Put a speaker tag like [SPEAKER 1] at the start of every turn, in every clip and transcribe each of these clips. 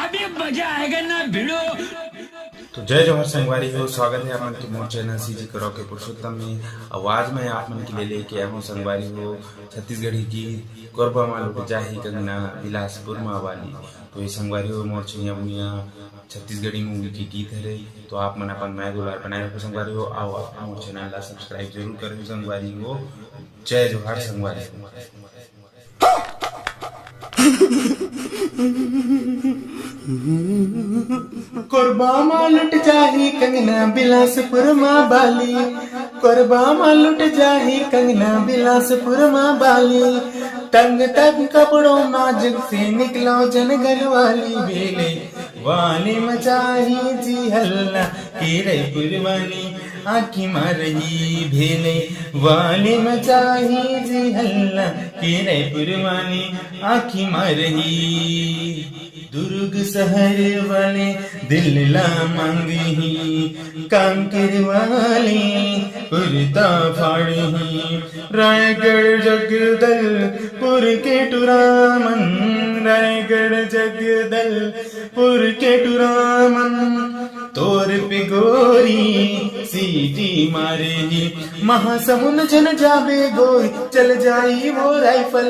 [SPEAKER 1] अभी मजा आएगा ना भिड़ो।
[SPEAKER 2] तो जय जवाहर संगवारी हो, स्वागत है आप मन के मोर चैनल सीजी करो के पुरुषोत्तम में। आवाज में आप मन के लिए लेके आया हूँ संगवारी हो छत्तीसगढ़ी गीत कोरबा मालू जाही कंगना बिलासपुर माँ वाली। तो ये संगवारी हो मोर छैया बुइया छत्तीसगढ़ी मूवी की गीत है। तो आप मन अपन मैं दुलार बनाए हो संगवारी हो, आओ आप मोर चैनल ला सब्सक्राइब जरूर करो संगवारी हो। जय जवाहर संगवारी हो।
[SPEAKER 3] कोरबा माँ लुट जाही कंगना बिलासपुर माँ बाली, कोरबा माँ लुट जाही कंगना बिलासपुर माँ बाली। तंग तंग कपड़ों माँ जग से निकलो जनगल वाली बेले वाली मचाही जी हल्ला के रईपुर वाली आखी मारही भेले वाली मचाही जी हल्ला के रईपुर वाली आखी मारही। दुर्ग शहर वाले दिल ला मांगी कांकेर वाले कुर्ता फाड़ी रायगढ़ जगदलपुर के टुरामन, रायगढ़ जगदलपुर के टुरामन। तोर पे गोरी सीटी मारेगी महासमुंद जन जाबे गोरी चल जाई वो राइफल,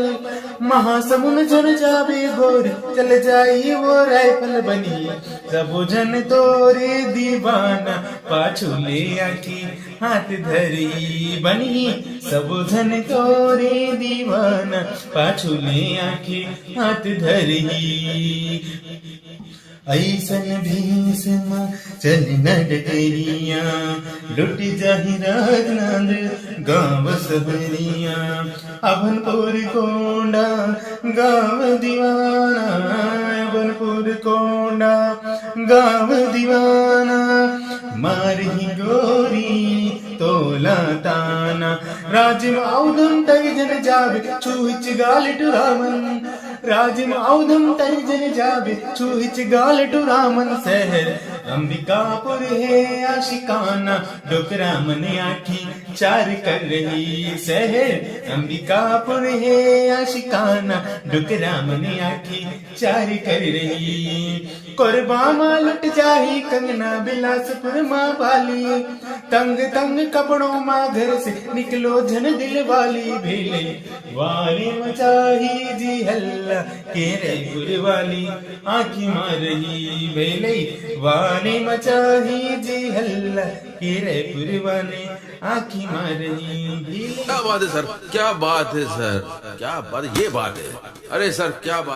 [SPEAKER 3] महासमुंद जन जाबे गोरी चल जाई वो राइफल बनी। सब जन तोरे दीवाना पाछू ले आखी हाथ धरी बनी, सब जन तोरे दीवाना पाछू ले आखी हाथ धरी। ऐसन भीष्म चल नडगरिया लुट जाहि राजनांद गाँव सहरिया। अभनपुर कोंडा गाँव दीवाना, अभनपुर कोंडा गाँव दीवाना। मारही गोरी तोला ताना राजम औदम तई जन जावे छूच गाल टुरामन, राजम औदम तई जन जावे छूच गाल टुरामन। शहर अंबिकापुर है आशिकाना डोकरा मन आखी चार कर रही, शहर अंबिकापुर है आशिकाना डोकरा मन आखी चार कर रही। कोरबा माँ लुट जाही कंगना बिलासपुर माँ वाली, तंग तंग कपड़ों माँ घर से निकलो जन दिल वाली भेले वाली मचाही जी हल्ला के रईपुर वाली आखी मार रही भेले वाली मचाही जी हल्ला के रईपुर वाली आखी मार रही।
[SPEAKER 4] क्या बात है सर, क्या बात है सर, क्या बात, ये बात है। अरे सर क्या बात।